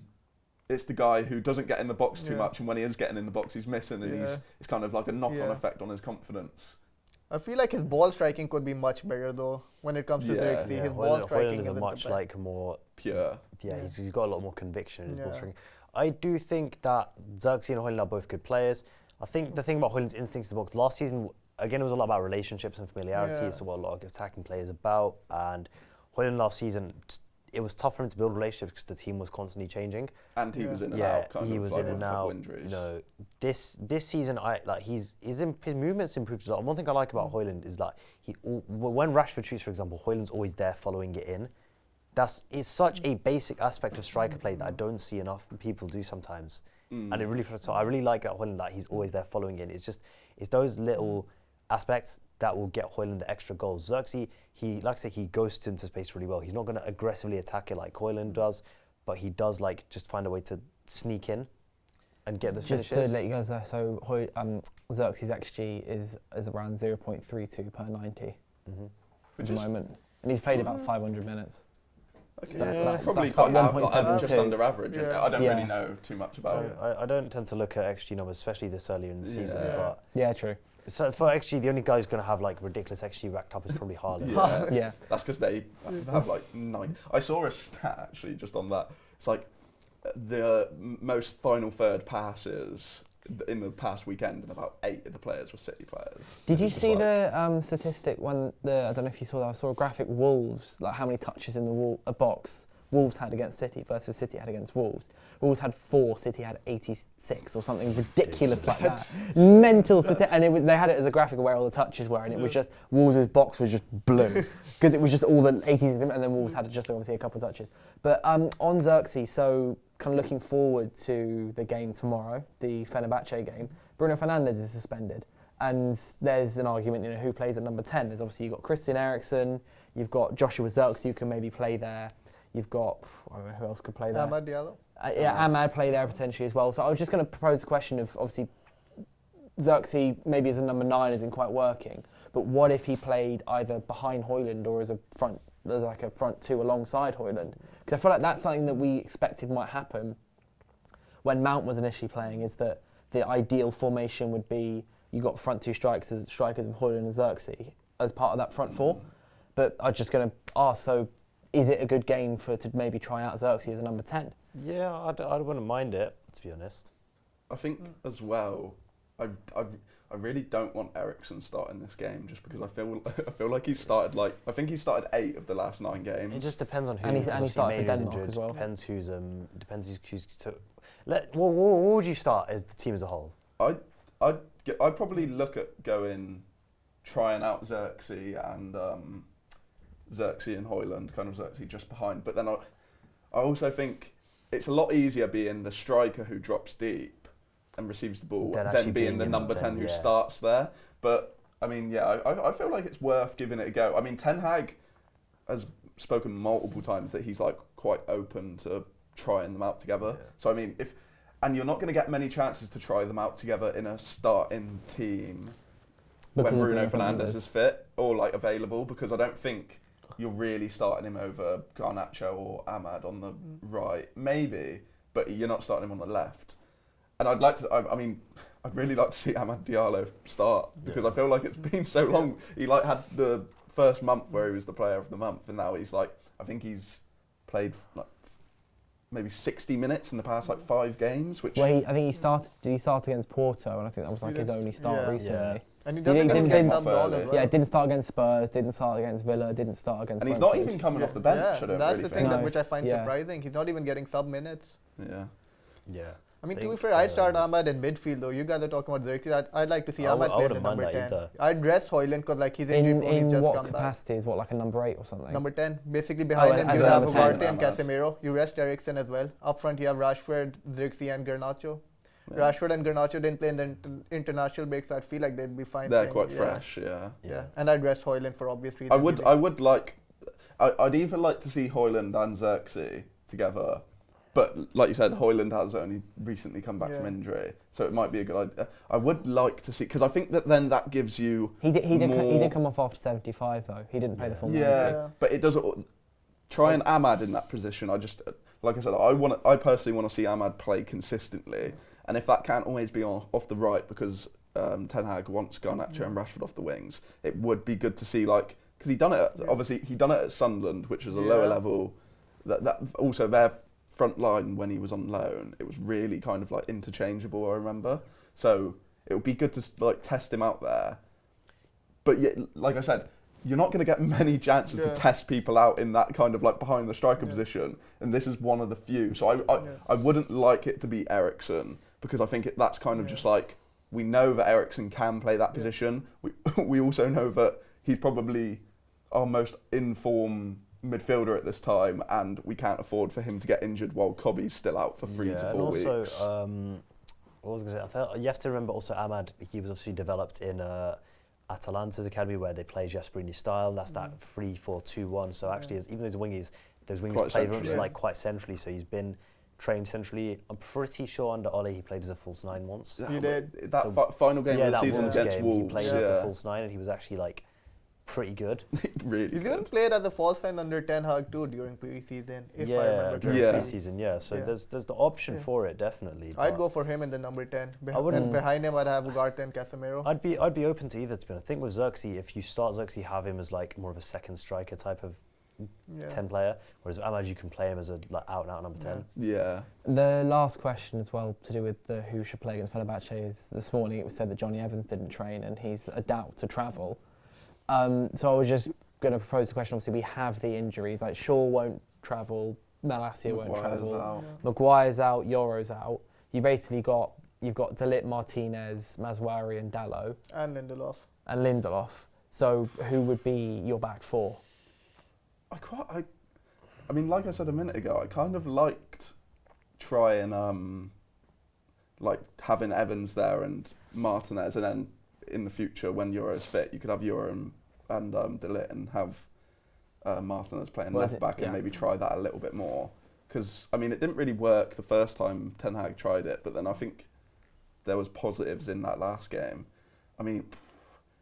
it's the guy who doesn't get in the box too much, and when he is getting in the box, he's missing, and it's kind of like a knock on effect on his confidence. I feel like his ball striking could be much better though when it comes to Zirkzee. His ball striking is a isn't much the best. like more Pure. He's got a lot more conviction in his ball striking. I do think that Zirkzee and Højlund are both good players. I think the thing about Højlund's instincts in the box last season, again, it was a lot about relationships and familiarity. It's what a lot of attacking players about. And Højlund last season, it was tough for him to build relationships because the team was constantly changing. And he was in and out, kind he of was like in and with a couple out. injuries. You know, this season, his movements improved a lot. And one thing I like about Højlund is like when Rashford shoots, for example, Højlund's always there following it in. It's such a basic aspect of striker play that I don't see enough people do sometimes. And it really, so I really like that Højlund, that he's always there following in. It's those little aspects that will get Højlund the extra goals. Zirkzee, like I say, he ghosts into space really well. He's not going to aggressively attack it like Højlund does, but he does like just find a way to sneak in and get the finishes. Just to let you guys know, so Zirkzee's XG is around 0.32 per 90 at the moment, and he's played about 500 minutes. Okay, So that's probably that's about quite 1.72. just under average. isn't it? I don't Yeah. really know too much about it. I don't tend to look at XG numbers, especially this early in the season. Yeah. But Yeah, true. so for XG, the only guy who's going to have like ridiculous XG racked up is probably Haaland. Yeah. Yeah. That's because they have like 9. I saw a stat actually just on that. It's like the most final third passes in the past weekend, and about 8 of the players were City players. Did you It's just see like- the statistic when I don't know if you saw that, I saw a graphic Wolves, like how many touches in the box Wolves had against City versus City had against Wolves. Wolves had 4, City had 86 or something ridiculous like that. Mental and they had it as a graphic of where all the touches were, and it was just Wolves' box was just blue because it was just all the 86, and then Wolves had just obviously a couple of touches. But on Zirkzee, so kind of looking forward to the game tomorrow, the Fenerbahce game. Bruno Fernandes is suspended, and there's an argument, who plays at number 10. There's obviously you've got Christian Eriksen, you've got Joshua Zirkzee who can maybe play there. You've got, I don't know who else could play there. Amad Diallo. Ahmad play there potentially as well. So I was just going to propose the question of, obviously, Zirkzee maybe as a number 9 isn't quite working, but what if he played either behind Højlund or as a front 2 alongside Højlund? Because I feel like that's something that we expected might happen when Mount was initially playing, is that the ideal formation would be you got front 2 strikers of Højlund and Zirkzee as part of that front 4. But I'm just going to ask, so is it a good game to maybe try out Zirkzee as a number 10? Yeah, I wouldn't mind it, to be honest. I think as well, I really don't want Eriksen starting this game just because I feel like he's started I think he started 8 of the last 9 games. It just depends on who. And he started for Made Denmark injured. as well. Depends who's What would you start as the team as a whole? I'd I'd probably look at trying out Zirkzee and Højlund, kind of Zirkzee just behind. But then I also think it's a lot easier being the striker who drops deep and receives the ball than being the number 10 who starts there. But I mean, I feel like it's worth giving it a go. I mean, Ten Hag has spoken multiple times that he's like quite open to trying them out together. Yeah. So I mean, and you're not going to get many chances to try them out together in a starting team when Bruno Fernandes is fit or like available, because I don't think you're really starting him over Garnacho or Ahmad on the right. Maybe, but you're not starting him on the left. And I'd really like to see Amad Diallo start, because I feel like it's been so long. He like had the first month where he was the player of the month, and now he's like, I think he's played like maybe 60 minutes in the past like 5 games. Which I think he started. Did he start against Porto? And I think that was like his only start recently. Yeah. And he didn't as well. Yeah, didn't start against Spurs, didn't start against Villa, didn't start against. And he's not even coming off the bench. I don't that's really the think. thing which I find surprising. He's not even getting sub minutes. Yeah. Yeah. I mean, to be fair, I'd start Ahmad in midfield though. You guys are talking about Zirkzee. I'd like to see Ahmad play the number 10. I'd rest Højlund because like he's injured. In what capacities? What, like a number 8 or something? Number 10. Basically behind him you have Ugarte and Casemiro. You rest Eriksen as well. Up front you have Rashford, Zirkzee and Garnacho. Yeah. Rashford and Garnacho didn't play in the international break, so I feel like they'd be fine. They're quite fresh, yeah. And I'd rest Højlund for obvious reasons. I'd either like to see Højlund and Zirkzee together. But like you said, Højlund has only recently come back from injury, so it might be a good idea. I would like to see, because I think that gives you. He did come off after 75 though. He didn't play the full 90. Yeah, but it doesn't. Trying Ahmad in that position, like I said, I personally want to see Ahmad play consistently, and if that can't always be off the right because Ten Hag wants Garnacho and Rashford off the wings, it would be good to see because he done it. Obviously, he done it at Sunderland, which is a lower level. That also their front line when he was on loan, it was really kind of like interchangeable, I remember. So it would be good to like test him out there. But yet, like I said, you're not going to get many chances to test people out in that kind of like behind the striker position, and this is one of the few. So I wouldn't like it to be Eriksen, because I think that's kind of just like, we know that Eriksen can play that position. We also know that he's probably our most in-form midfielder at this time, and we can't afford for him to get injured while Kobe's still out for 3 to 4 weeks. What was I going to say? You have to remember also Ahmad, he was obviously developed in Atalanta's academy where they play Gasperini style. That's that 3-4-2-1. So actually, even those wingers play very much like quite centrally. So he's been trained centrally. I'm pretty sure under Ole he played as a false 9 once. He did. That final game of the season against Wolves. He played as the false 9, and he was actually like pretty good. Really He's even played as a false 9 under Ten Hag too during pre-season, if I remember correctly. Pre-season, so there's the option for it, definitely. I'd go for him in the number 10. And behind him I'd have Ugarte and Casemiro. I'd be open to either, to be honest. I think with Zirkzee, if you start Zirkzee, have him as like more of a second striker type of 10 player, whereas with Ahmad you can play him as a like out and out number 10. Yeah. The last question as well to do with who should play against Fenerbahce is this morning it was said that Johnny Evans didn't train and he's a doubt to travel. So I was just going to propose the question. Obviously, we have the injuries. Like Shaw won't travel, Malacia won't travel, Maguire's out, Yoro's out. You've got De Ligt, Martinez, Mazwari, and Dalot, and Lindelof. So who would be your back four? I mean, like I said a minute ago, I kind of liked trying like having Evans there and Martinez, and then in the future when Euro's fit, you could have Euro and De Ligt and have Martinez playing left back and maybe try that a little bit more. Because, I mean, it didn't really work the first time Ten Hag tried it, but then I think there was positives in that last game. I mean,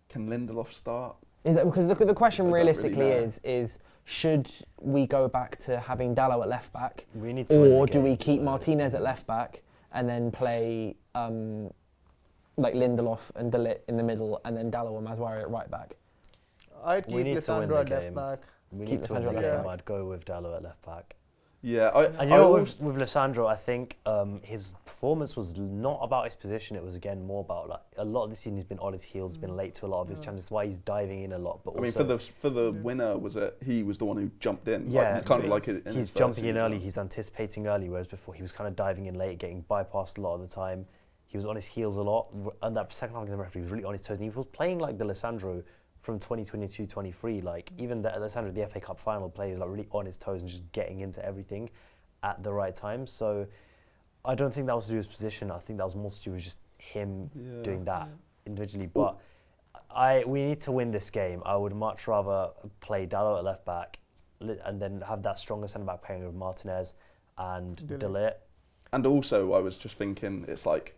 can Lindelof start? Is that because the question realistically is should we go back to having Dalot at left back, or do we keep Martinez at left back and then play like Lindelof and De Ligt in the middle, and then Dalot and Mazwari at right back? I'd keep Lisandro at left back. We need to win the game. I'd go with Dalot at left back. Yeah, and you know, with Lisandro, I think his performance was not about his position. It was again more about like a lot of the season he's been on his heels, he's been late to a lot of his chances. That's why he's diving in a lot. But I mean, for the winner, he was the one who jumped in. Yeah, like, kind of like he's jumping in early. He's anticipating early, whereas before he was kind of diving in late, getting bypassed a lot of the time. he was on his heels a lot. And that second half against the referee, he was really on his toes. And he was playing like the Lissandro from 2022-23. Like even the Lissandro, the FA Cup final player, like really on his toes and just getting into everything at the right time. So I don't think that was to do with his position. I think that was more to do with just him doing that individually. But we need to win this game. I would much rather play Dalot at left back and then have that stronger centre back pairing with Martinez and De Ligt. And also, I was just thinking, it's like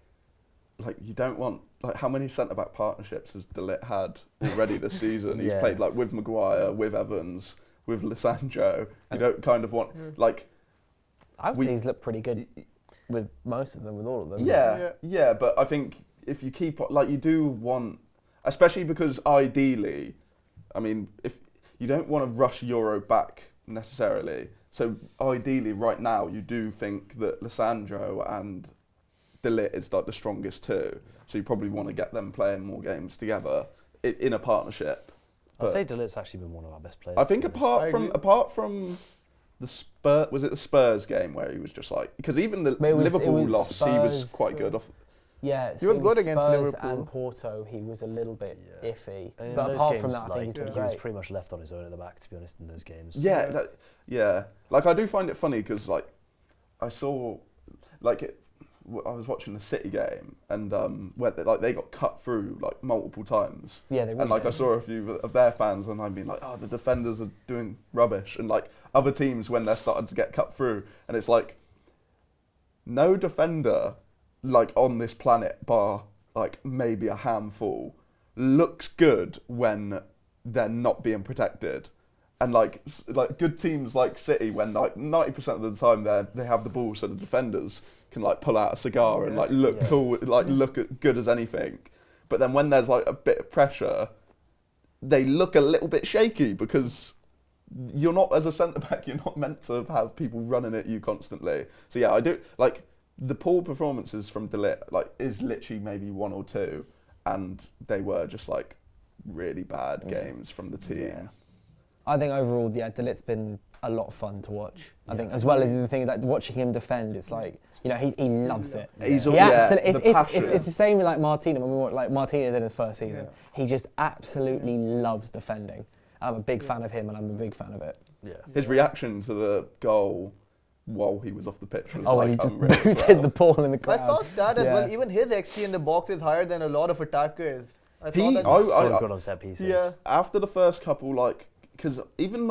you don't want, like, how many centre back partnerships has De Ligt had already this season? He's played like with Maguire, with Evans, with Lissandro. You don't kind of want like. I would say he's looked pretty good with most of them, with all of them. Yeah, but I think if you keep, like, you do want, especially because ideally, I mean, if you don't want to rush Euro back necessarily, so ideally right now you do think that Lissandro and De Ligt is like the strongest two, so you probably want to get them playing more games together in a partnership. I'd say De Ligt's actually been one of our best players. I think apart from the Spurs game where he was just like, because even the Liverpool loss, Spurs, he was quite good off. Yeah, he was good against Spurs Liverpool and Porto. He was a little bit iffy, and but apart from that, I think he's been he great. was pretty much left on his own at the back, to be honest, in those games. Like I do find it funny because like I saw, like I was watching the City game and where they got cut through like multiple times. Yeah, they really and like did. I saw a few of their fans and I've been like, oh, the defenders are doing rubbish, and like other teams when they're starting to get cut through, and it's like no defender like on this planet bar like maybe a handful looks good when they're not being protected. And like good teams like City, when like 90% of the time they have the ball, so the defenders can like pull out a cigar and like look cool, like look good as anything. But then when there's like a bit of pressure, they look a little bit shaky because you're not, as a centre back, you're not meant to have people running at you constantly. So yeah, I do like the poor performances from De Ligt. Like is literally maybe one or two, and they were just like really bad games from the team. Yeah. I think overall, De Ligt's been a lot of fun to watch. I think, as well as the thing like watching him defend, it's like, you know, he loves it. It's the same with like Martinez when we were like Martinez in his first season. He just absolutely loves defending. I'm a big fan of him, and I'm a big fan of it. Yeah. His reaction to the goal while he was off the pitch was when he just booted the ball in the crowd. I thought that as well. Even his XG in the box is higher than a lot of attackers. He's so good on set pieces. Yeah. After the first couple, like, because even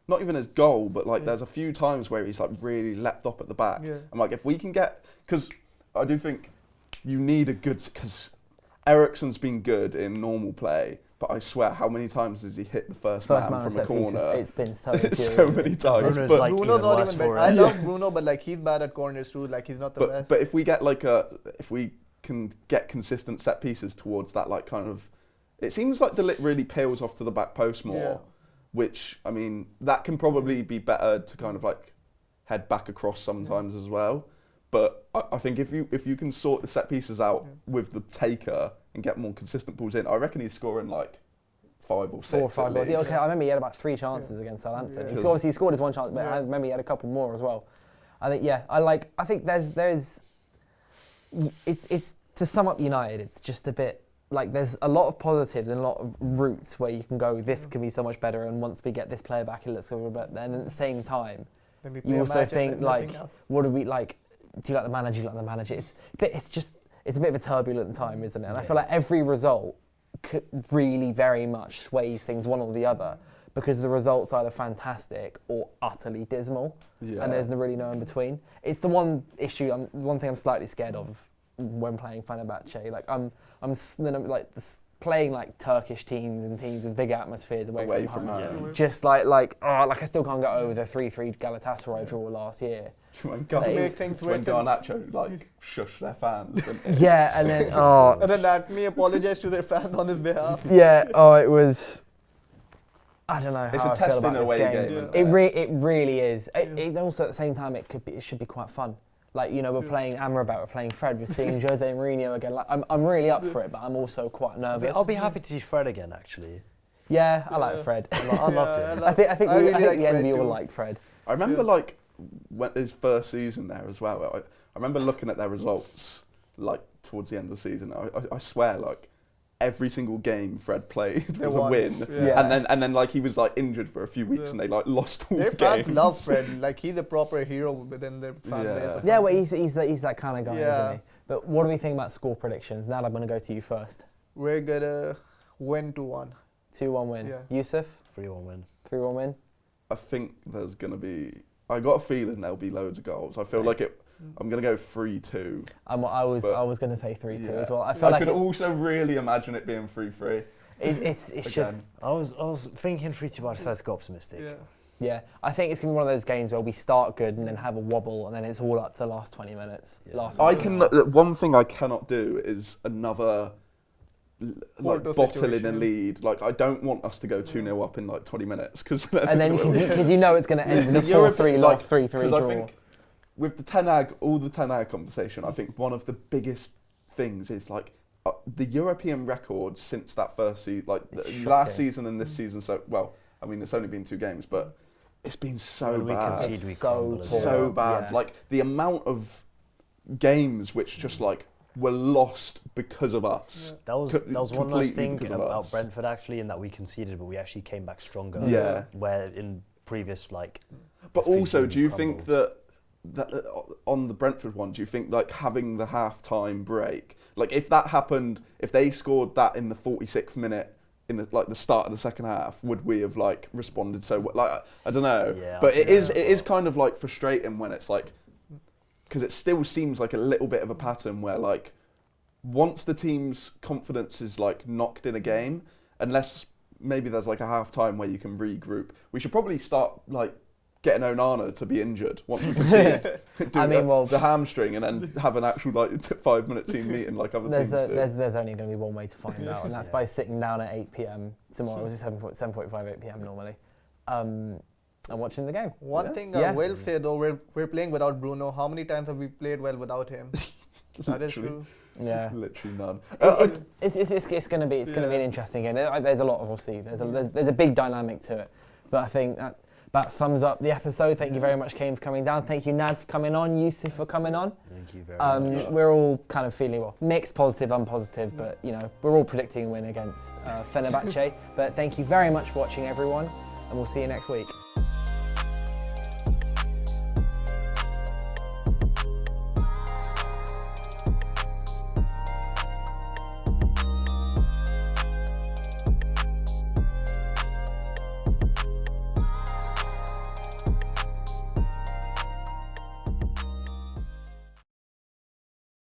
not even his goal, but like there's a few times where he's like really leapt up at the back. Yeah. I'm like, if we can get, because I do think you need a good, because Eriksen's been good in normal play, but I swear, how many times has he hit the first man from a corner? It's been so so many times. Bruno's like Bruno's not even bad. I love Bruno, but like he's bad at corners too. Like he's not the best. But if we get like if we can get consistent set pieces towards that, like kind of, it seems like De Ligt really peels off to the back post more. Yeah. Which, I mean, that can probably be better to kind of like head back across sometimes as well. But I think if you can sort the set pieces out with the taker and get more consistent balls in, I reckon he's scoring like 5 or 6. 4 or 5 goals. Yeah, okay. I remember he had about 3 chances against Southampton. Yeah. He scored his 1 chance, but I remember he had a couple more as well. I think I think there's it's to sum up United, it's just a bit. Like there's a lot of positives and a lot of routes where you can go, this can be so much better, and once we get this player back, it looks a little bit better. And at the same time, you also think like, what do we like? Do you like the manager? Do you like the manager? It's a bit of a turbulent time, isn't it? And I feel like every result really very much sways things one or the other, because the results are either fantastic or utterly dismal, and there's really no in between. It's the one issue, one thing I'm slightly scared of when playing Fenerbahce. Like I'm like playing like Turkish teams and teams with big atmospheres away from home. Just like I still can't get over the 3-3 Galatasaray draw last year. When Garnacho like shush their fans. Yeah, and then and then Anthony apologized to their fans on his behalf. Yeah, it was. I don't know how it's I feel about this game. It really is. It also at the same time it should be quite fun. Like, you know, we're playing Amrabat, we're playing Fred, we're seeing Jose Mourinho again. Like, I'm really up for it, but I'm also quite nervous. I'll be happy to see Fred again, actually. Yeah, I like Fred. I loved him. I think the end we all liked Fred. I remember like when his first season there as well. I remember looking at their results like towards the end of the season, I swear, like, every single game Fred played was a won. win, Yeah. and then like he was like injured for a few weeks, and they like lost all Their the fans games. love Fred. Like he's a proper hero within their fan base. Yeah, well, he's that kind of guy, Yeah. isn't he? But what do we think about score predictions? Now I'm going to go to you first. We're gonna win 2-1. 2-1 win. Yeah. Yusuf? 3-1 win. 3-1 win. I think there's gonna be. I got a feeling there'll be loads of goals. I feel like it. I'm gonna go 3-2. I was going to say 3-2 as well. I feel I like could also really imagine it being 3-3. it's just. I was thinking 3-2, but I decided to go optimistic. Yeah, I think it's going to be one of those games where we start good and then have a wobble and then it's all up to the last 20 minutes. Yeah. One thing I cannot do is another like bottling a lead. Like I don't want us to go 2-0 up in like 20 minutes because you know it's going to end with a 4-3 last 3-3 draw. I think with the all the Ten Hag conversation, I think one of the biggest things is like the European record since that first season, like last season and this season. So well, I mean it's only been 2 games, but it's been so bad. It's so bad. Yeah. Like the amount of games which just like were lost because of us. Yeah. That was one nice thing about us. Brentford actually, in that we conceded, but we actually came back stronger. Yeah. Where in previous like. But also, do you think that on the Brentford one, do you think like having the half-time break, like if that happened, if they scored that in the 46th minute, in the start of the second half, would we have like responded so well? Like I don't know, but it is kind of like frustrating when it's like, because it still seems like a little bit of a pattern where like once the team's confidence is like knocked in a game, unless maybe there's like a half time where you can regroup, we should probably start like getting Onana to be injured once we concede. The hamstring, and then have an actual like 5-minute team meeting like other teams do. There's only going to be one way to find out, and that's by sitting down at 8 p.m. tomorrow. It's 7:45, 8 p.m. normally, and watching the game. One thing I will say though, we're playing without Bruno. How many times have we played well without him? That is true. Yeah, literally none. It's going to be an interesting game. There's a lot of obviously there's a big dynamic to it, but I think that sums up the episode. Thank you very much, Kane, for coming down. Thank you, Nad, for coming on. Yusuf for coming on. Thank you very much. We're all kind of feeling mixed, positive, unpositive, but we're all predicting a win against Fenerbahce. But thank you very much for watching, everyone, and we'll see you next week.